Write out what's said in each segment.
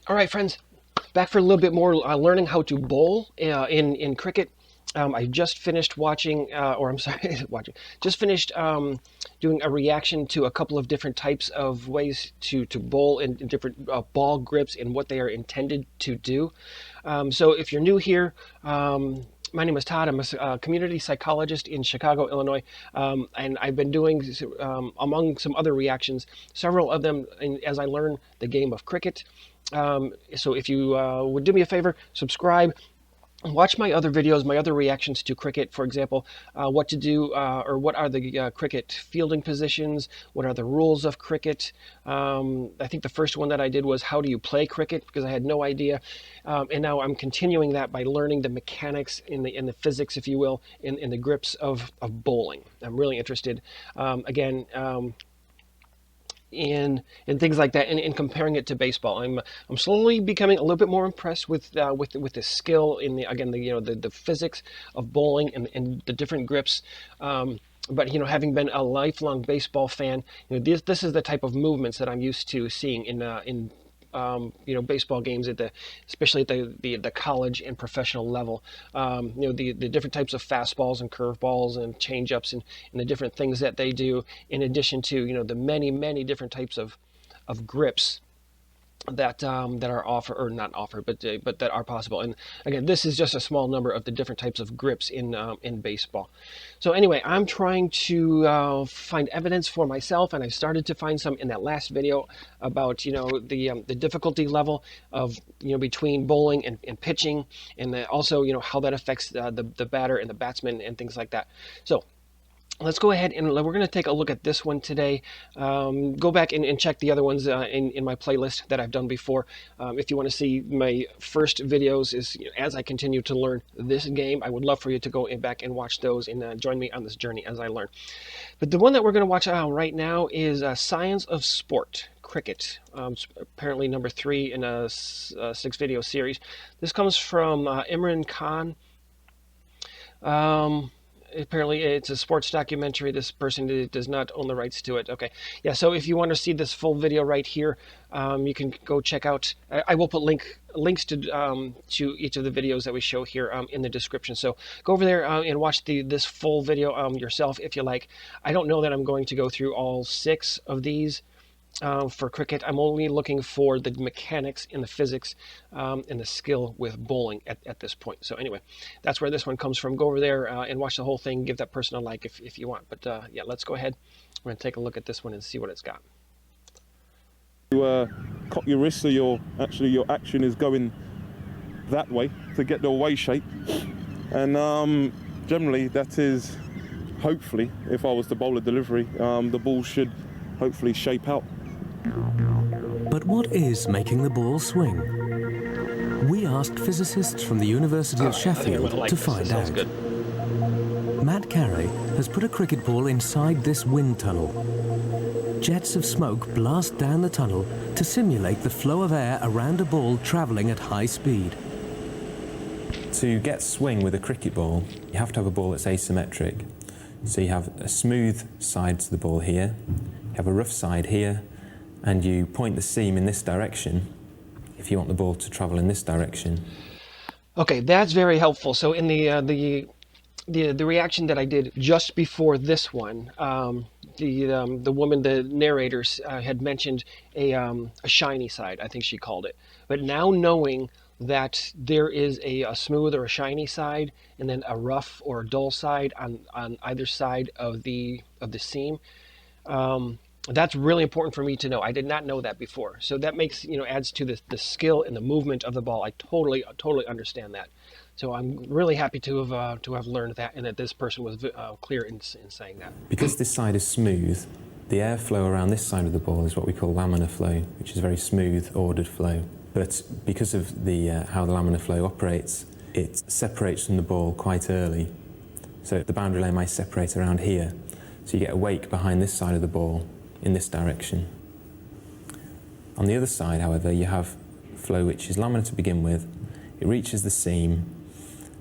All right, friends, back for a little bit more learning how to bowl in cricket. I just finished watching, or I'm sorry, just finished doing a reaction to a couple of different types of ways to bowl in different ball grips and what they are intended to do. So if you're new here, my name is Todd. I'm a community psychologist in Chicago, Illinois, and I've been doing, among some other reactions, several of them as I learn the game of cricket. So if you would do me a favor, subscribe. Watch my other videos, my other reactions to cricket, for example, what to do or what are the cricket fielding positions, what are the rules of cricket. I think the first one that I did was how do you play cricket, because I had no idea. And now I'm continuing that by learning the mechanics in the physics, if you will, in the grips of bowling. I'm really interested. Again, and things like that, and comparing it to baseball. I'm slowly becoming a little bit more impressed with the skill in the physics of bowling and the different grips. But having been a lifelong baseball fan, this is the type of movements that I'm used to seeing in baseball games especially at the college and professional level. The different types of fastballs and curveballs and changeups and the different things that they do, in addition to the many different types of grips that are offered, or not offered, but that are possible. And again, this is just a small number of the different types of grips in baseball. So anyway, I'm trying to find evidence for myself, and I started to find some in that last video about the difficulty level of between bowling and pitching, and also how that affects the batter and the batsman and things like that. So let's go ahead and we're going to take a look at this one today. Go back and check the other ones in my playlist that I've done before. If you want to see my first videos as I continue to learn this game, I would love for you to go back and watch those and join me on this journey as I learn. But the one that we're going to watch right now is Science of Sport. Cricket, apparently number 3 in a 6-video series. This comes from Imran Khan. Apparently it's a sports documentary. This person does not own the rights to it. Okay, yeah, so if you want to see this full video right here, you can go check out, I will put links to each of the videos that we show here in the description. So go over there and watch this full video yourself if you like. I don't know that I'm going to go through all 6 of these for cricket. I'm only looking for the mechanics and the physics and the skill with bowling at this point. So anyway, that's where this one comes from. Go over there and watch the whole thing. Give that person a like if you want. But yeah, let's go ahead. We're going to take a look at this one and see what it's got. You cock your wrist so your action is going that way to get the away shape. And generally that is, hopefully, if I was to bowl a delivery, the ball should hopefully shape out. But what is making the ball swing? We asked physicists from the University of Sheffield to find out. Matt Carey has put a cricket ball inside this wind tunnel. Jets of smoke blast down the tunnel to simulate the flow of air around a ball travelling at high speed. To get swing with a cricket ball, you have to have a ball that's asymmetric. So you have a smooth side to the ball here, you have a rough side here, and you point the seam in this direction if you want the ball to travel in this direction. Okay, that's very helpful. So in the reaction that I did just before this one, the woman, the narrators, had mentioned a shiny side, I think she called it. But now knowing that there is a smooth or a shiny side and then a rough or a dull side on either side of the seam, that's really important for me to know. I did not know that before. So that makes, adds to the skill and the movement of the ball. I totally understand that. So I'm really happy to have learned that, and that this person was clear in saying that. Because this side is smooth, the airflow around this side of the ball is what we call laminar flow, which is a very smooth, ordered flow. But because of how the laminar flow operates, it separates from the ball quite early. So the boundary layer might separate around here. So you get a wake behind this side of the ball in this direction. On the other side, however, you have flow which is laminar to begin with. It reaches the seam,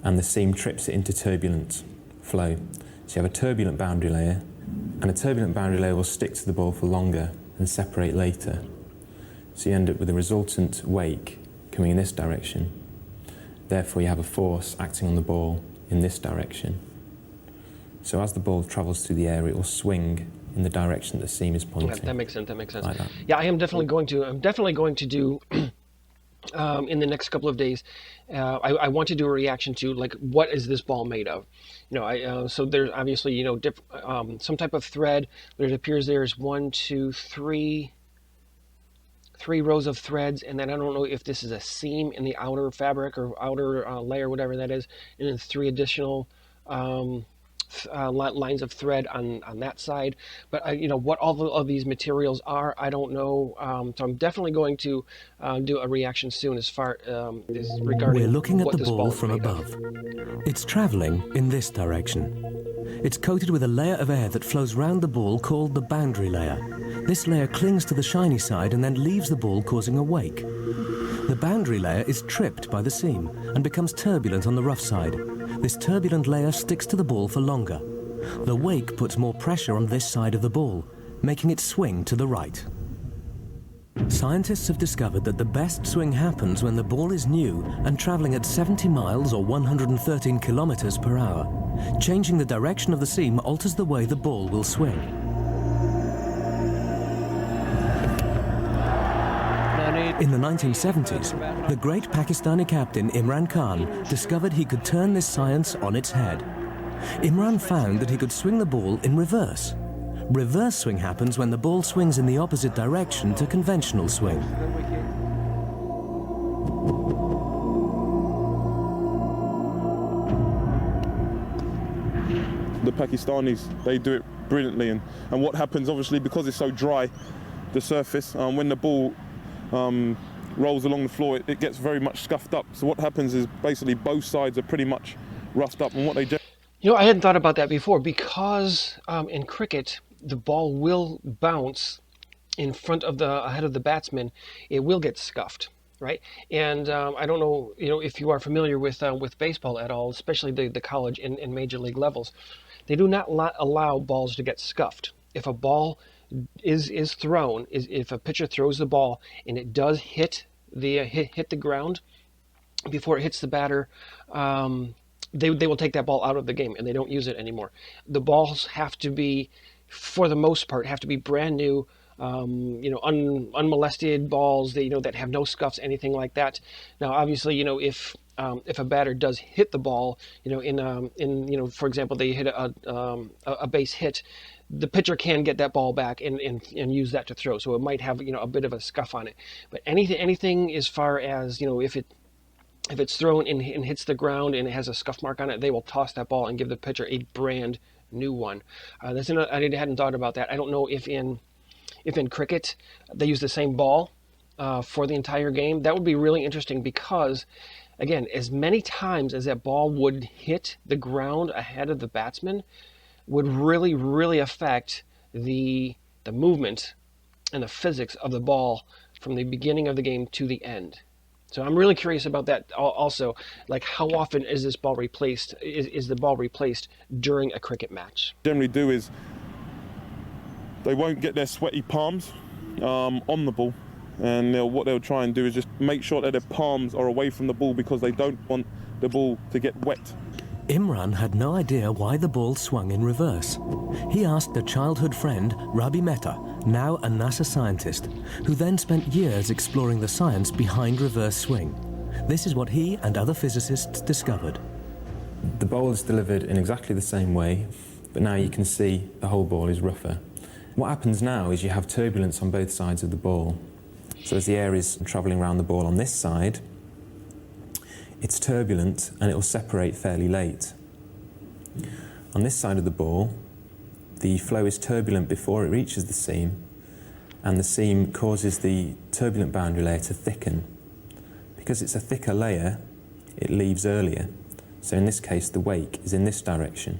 and the seam trips it into turbulent flow. So you have a turbulent boundary layer, and a turbulent boundary layer will stick to the ball for longer and separate later. So you end up with a resultant wake coming in this direction. Therefore, you have a force acting on the ball in this direction. So as the ball travels through the air, it will swing in the direction that the seam is pointing. That makes sense. That makes sense. Like that. Yeah, I'm definitely going to do in the next couple of days. I want to do a reaction to, like, what is this ball made of? You know, so there's obviously, you know, some type of thread. But it appears there's 1, 2, 3 rows of threads, and then I don't know if this is a seam in the outer fabric or outer layer, whatever that is, and then 3 additional lines of thread on that side. But you know, what all of these materials are, I don't know. So I'm definitely going to do a reaction soon as far as regarding. We're looking at what the this ball is from made above. of. It's travelling in this direction. It's coated with a layer of air that flows round the ball called the boundary layer. This layer clings to the shiny side and then leaves the ball, causing a wake. The boundary layer is tripped by the seam and becomes turbulent on the rough side. This turbulent layer sticks to the ball for longer. The wake puts more pressure on this side of the ball, making it swing to the right. Scientists have discovered that the best swing happens when the ball is new and travelling at 70 miles or 113 kilometers per hour. Changing the direction of the seam alters the way the ball will swing. In the 1970s, the great Pakistani captain Imran Khan discovered he could turn this science on its head. Imran found that he could swing the ball in reverse. Reverse swing happens when the ball swings in the opposite direction to conventional swing. The Pakistanis, they do it brilliantly, and what happens, obviously, because it's so dry, the surface, when the ball rolls along the floor, it gets very much scuffed up. So what happens is basically both sides are pretty much roughed up, and what they do. You know, I hadn't thought about that before, because in cricket the ball will bounce in front of ahead of the batsman. It will get scuffed, right? And I don't know, you know, if you are familiar with baseball at all, especially the college and major league levels. They do not allow balls to get scuffed. If a ball is thrown, if a pitcher throws the ball and it does hit the ground before it hits the batter, they will take that ball out of the game and they don't use it anymore. The balls have to be, for the most part, have to be brand new, you know, unmolested balls that have no scuffs, anything like that. Now, obviously, you know, if a batter does hit the ball, you know, in you know, for example, they hit a base hit, the pitcher can get that ball back and use that to throw. So it might have, you know, a bit of a scuff on it. But anything as far as, you know, if it's thrown and hits the ground and it has a scuff mark on it, they will toss that ball and give the pitcher a brand new one. I hadn't thought about that. I don't know if in cricket they use the same ball for the entire game. That would be really interesting, because, again, as many times as that ball would hit the ground ahead of the batsman would really, really affect the movement and the physics of the ball from the beginning of the game to the end. So I'm really curious about that also. Like, how often is this ball replaced? Is the ball replaced during a cricket match? Generally do is they won't get their sweaty palms on the ball, and what they'll try and do is just make sure that their palms are away from the ball, because they don't want the ball to get wet. Imran had no idea why the ball swung in reverse. He asked a childhood friend, Rabi Mehta, now a NASA scientist, who then spent years exploring the science behind reverse swing. This is what he and other physicists discovered. The bowl is delivered in exactly the same way, but now you can see the whole ball is rougher. What happens now is you have turbulence on both sides of the ball. So as the air is travelling around the ball on this side, it's turbulent and it will separate fairly late. On this side of the ball, the flow is turbulent before it reaches the seam, and the seam causes the turbulent boundary layer to thicken. Because it's a thicker layer, it leaves earlier. So in this case, the wake is in this direction.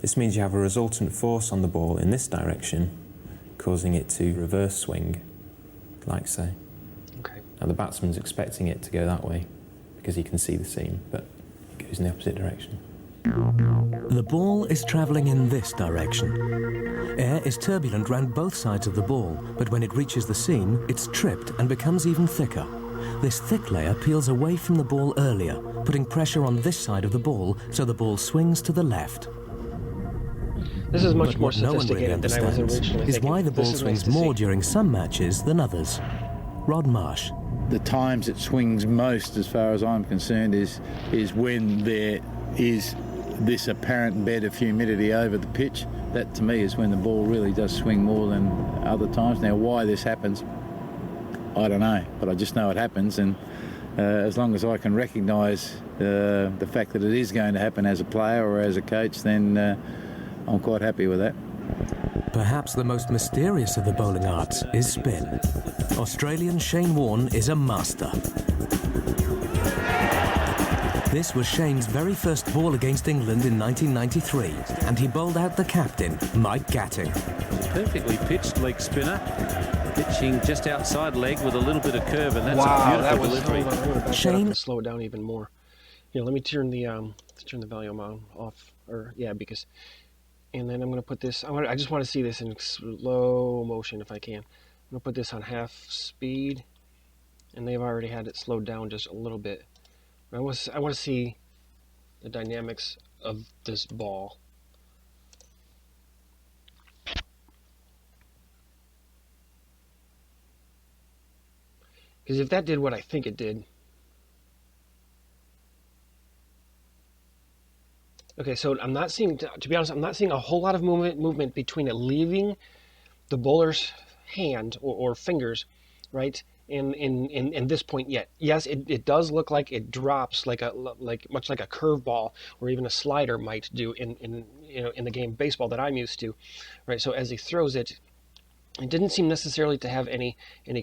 This means you have a resultant force on the ball in this direction, causing it to reverse swing, like so. Okay. Now the batsman's expecting it to go that way because he can see the seam, but it goes in the opposite direction. The ball is travelling in this direction. Air is turbulent round both sides of the ball, but when it reaches the seam, it's tripped and becomes even thicker. This thick layer peels away from the ball earlier, putting pressure on this side of the ball so the ball swings to the left. This is much But more what no one really sophisticated than I was understands originally is thinking. why the ball This is swings nice to more see. during some matches than others. Rod Marsh. The times it swings most, as far as I'm concerned, is when there is this apparent bed of humidity over the pitch. That to me is when the ball really does swing more than other times. Now why this happens, I don't know, but I just know it happens, and as long as I can recognise the fact that it is going to happen as a player or as a coach, then I'm quite happy with that. Perhaps the most mysterious of the bowling arts is spin. Australian Shane Warne is a master. This was Shane's very first ball against England in 1993, and he bowled out the captain, Mike Gatting. Perfectly pitched leg spinner, pitching just outside leg with a little bit of curve, and that's Wow, a that beautiful was. delivery. Hold on, I'm gonna back that up Shane- and slow it down even more. Here, let me turn the volume on off, or yeah, because, and then I'm gonna put this. I just want to see this in slow motion if I can. I'm gonna put this on half speed, and they've already had it slowed down just a little bit. I want to see the dynamics of this ball. Because if that did what I think it did. Okay, so I'm not seeing, to be honest, I'm not seeing a whole lot of movement between it leaving the bowler's hand or fingers, right? In this point yet. Yes, it does look like it drops much like a curveball or even a slider might do in the game of baseball that I'm used to, right? So as he throws it, it didn't seem necessarily to have any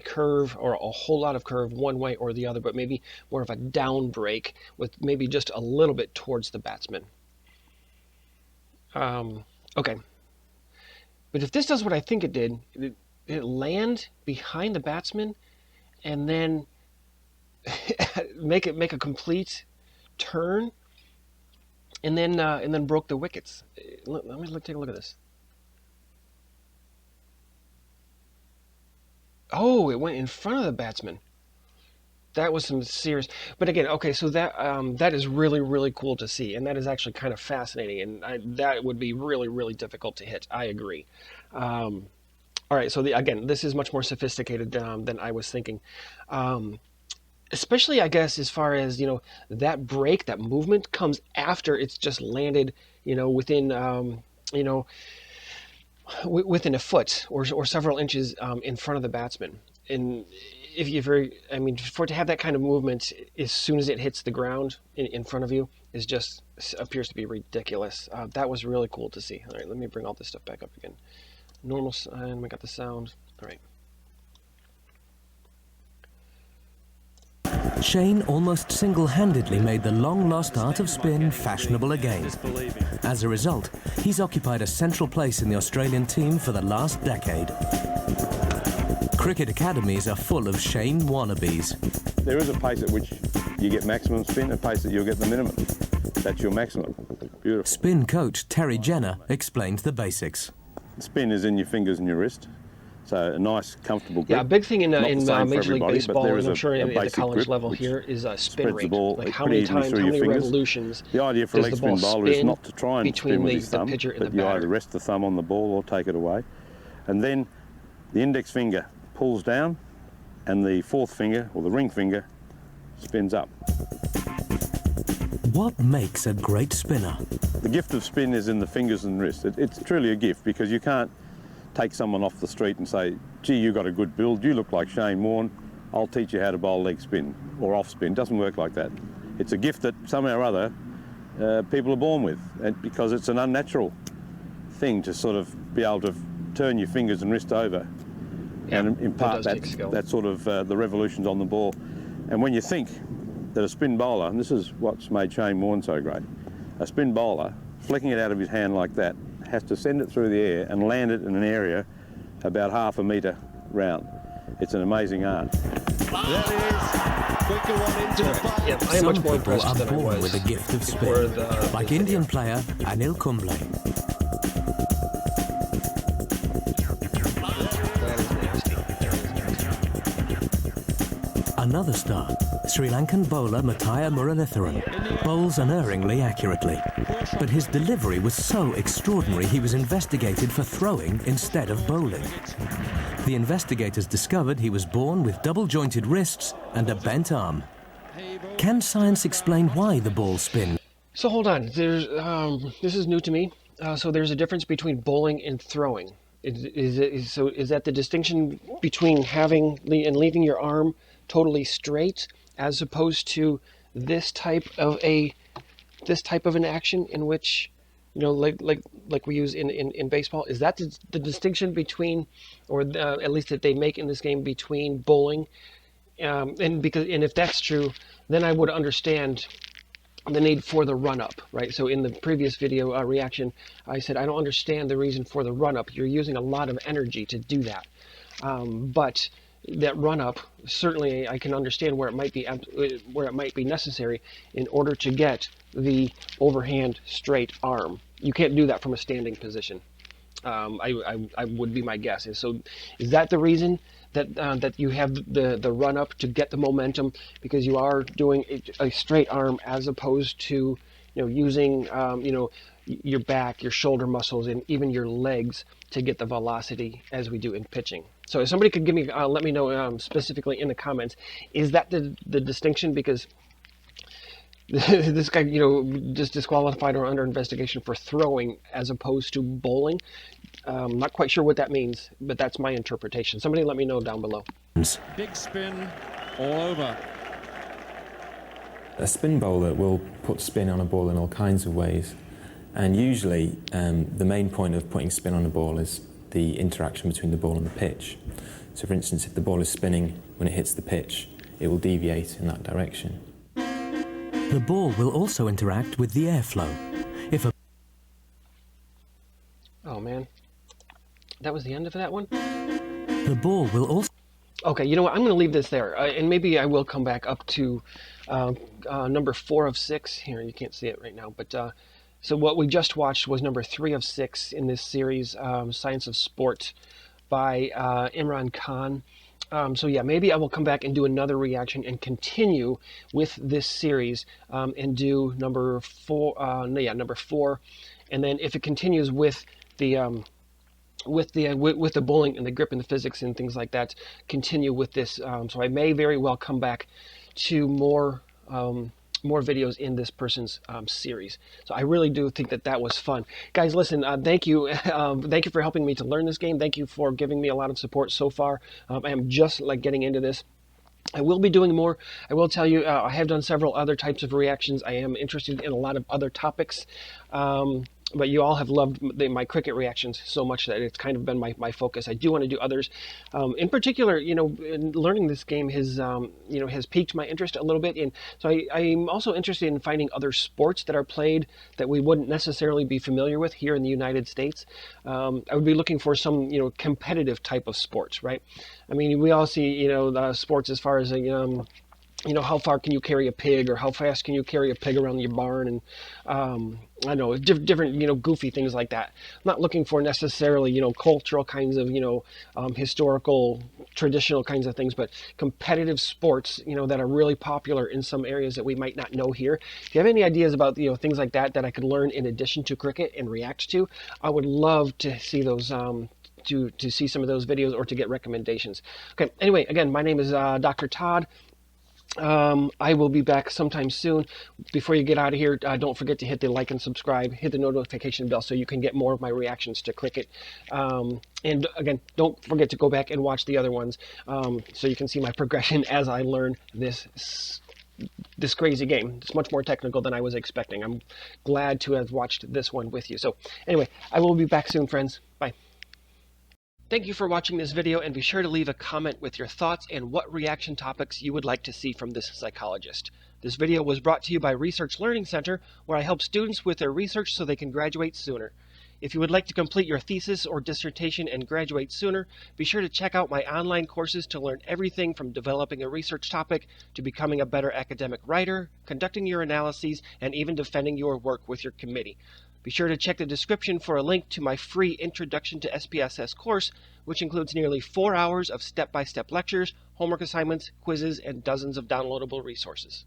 curve or a whole lot of curve one way or the other, but maybe more of a down break with maybe just a little bit towards the batsman. Okay, but if this does what I think it did, it land behind the batsman and then make a complete turn, and then broke the wickets. Let me take a look at this. Oh, it went in front of the batsman. That was some serious. But again, okay, so that is really, really cool to see, and that is actually kind of fascinating, and that would be really, really difficult to hit. I agree. All right, so again, this is much more sophisticated than I was thinking. Especially, I guess, as far as, that break, that movement comes after it's just landed, within, within a foot or several inches in front of the batsman. And for it to have that kind of movement as soon as it hits the ground in front of you appears to be ridiculous. That was really cool to see. All right, let me bring all this stuff back up again. Normal, and we got the sound. All right. Shane almost single-handedly made the long-lost art of spin fashionable again. As a result, he's occupied a central place in the Australian team for the last decade. Cricket academies are full of Shane wannabes. There is a pace at which you get maximum spin, a pace that you'll get the minimum. That's your maximum. Beautiful. Spin coach Terry Jenner explained the basics. Spin is in your fingers and your wrist, so a nice, comfortable grip. Yeah, a big thing in Not the same for Major League everybody, but Baseball, there and is I'm a sure at the basic college grip level which here, is a spin spreads rate. the ball Like how pretty many evenly times, through how your many fingers. revolutions The idea for a does leg the ball spin bowler is spin not to try and between spin with the his thumb, pitcher and but the you batter. either rest the thumb on the ball or take it away. And then the index finger pulls down and the fourth finger, or the ring finger, spins up. What makes a great spinner? The gift of spin is in the fingers and wrist. It's truly a gift because you can't take someone off the street and say, gee, you got a good build, you look like Shane Warne, I'll teach you how to bowl leg spin or off spin. It doesn't work like that. It's a gift that somehow or other people are born with, and because it's an unnatural thing to sort of be able to turn your fingers and wrist over and impart that sort of the revolutions on the ball. And when you think that a spin bowler, and this is what's made Shane Warne so great, a spin bowler, flicking it out of his hand like that, has to send it through the air and land it in an area about half a metre round. it's an amazing art. There he is. Quicker one into the box. Yeah, I am much Some more people impressed are than I born was with a gift of before spin, like Indian player Anil Kumble. That is nasty. That is nasty. Another star, Sri Lankan bowler Matthaya Muralitharan, bowls unerringly accurately. But his delivery was so extraordinary he was investigated for throwing instead of bowling. The investigators discovered he was born with double-jointed wrists and a bent arm. Can science explain why the ball spins? So hold on. There's this is new to me. So there's a difference between bowling and throwing. Is that the distinction between having and leaving your arm totally straight, as opposed to this type of an action in which, you know, like we use in baseball? Is that the distinction between, or at least that they make in this game, between bowling and if that's true, then I would understand the need for the run-up, right? So in the previous video reaction, I said I don't understand the reason for the run-up. You're using a lot of energy to do that, but that run-up, certainly I can understand where it might be necessary in order to get the overhand straight arm. You can't do that from a standing position. I would be my guess. And so, is that the reason that you have the run up to get the momentum, because you are doing a straight arm as opposed to, you know, using your back, your shoulder muscles, and even your legs to get the velocity as we do in pitching? So if somebody could give me let me know specifically in the comments, is that the distinction? Because this guy, you know, just disqualified or under investigation for throwing as opposed to bowling. Not quite sure what that means, but that's my interpretation. Somebody let me know down below. Big spin all over. A spin bowler will put spin on a ball in all kinds of ways, and usually the main point of putting spin on a ball is the interaction between the ball and the pitch. So for instance, if the ball is spinning when it hits the pitch, it will deviate in that direction. The ball will also interact with the airflow. Oh man, that was the end of that one? The ball will also... Okay, you know what, I'm going to leave this there, and maybe I will come back up to number 4 of 6. Here, you can't see it right now, but so what we just watched was number 3 of 6 in this series, Science of Sport, by Imran Khan. So yeah, maybe I will come back and do another reaction and continue with this series and do number 4. Number 4, and then if it continues with the bowling and the grip and the physics and things like that, continue with this. So I may very well come back to more videos in this person's series. So I really do think that was fun. Guys, listen, thank you. Thank you for helping me to learn this game. Thank you for giving me a lot of support so far. I am just like getting into this. I will be doing more. I will tell you, I have done several other types of reactions. I am interested in a lot of other topics. But you all have loved my cricket reactions so much that it's kind of been my focus. I do want to do others. In particular, you know, learning this game has piqued my interest a little bit. And so I'm also interested in finding other sports that are played that we wouldn't necessarily be familiar with here in the United States. I would be looking for some, you know, competitive type of sports, right? I mean, we all see, you know, the sports as far as, you know, how far can you carry a pig, or how fast can you carry a pig around your barn, and I know different, you know, goofy things like that. I'm not looking for necessarily, you know, cultural kinds of, you know, historical, traditional kinds of things, but competitive sports, you know, that are really popular in some areas that we might not know here. If you have any ideas about, you know, things like that I could learn in addition to cricket and react to, I would love to see those. To see some of those videos, or to get recommendations. Okay. Anyway, again, my name is Dr. Todd. I will be back sometime soon. Before you get out of here, don't forget to hit the like and subscribe, hit the notification bell so you can get more of my reactions to cricket. And again, don't forget to go back and watch the other ones so you can see my progression as I learn this crazy game. It's much more technical than I was expecting. I'm glad to have watched this one with you. So anyway, I will be back soon, friends. Bye. Thank you for watching this video, and be sure to leave a comment with your thoughts and what reaction topics you would like to see from this psychologist. This video was brought to you by Research Learning Center, where I help students with their research so they can graduate sooner. If you would like to complete your thesis or dissertation and graduate sooner, be sure to check out my online courses to learn everything from developing a research topic to becoming a better academic writer, conducting your analyses, and even defending your work with your committee. Be sure to check the description for a link to my free Introduction to SPSS course, which includes nearly 4 hours of step-by-step lectures, homework assignments, quizzes, and dozens of downloadable resources.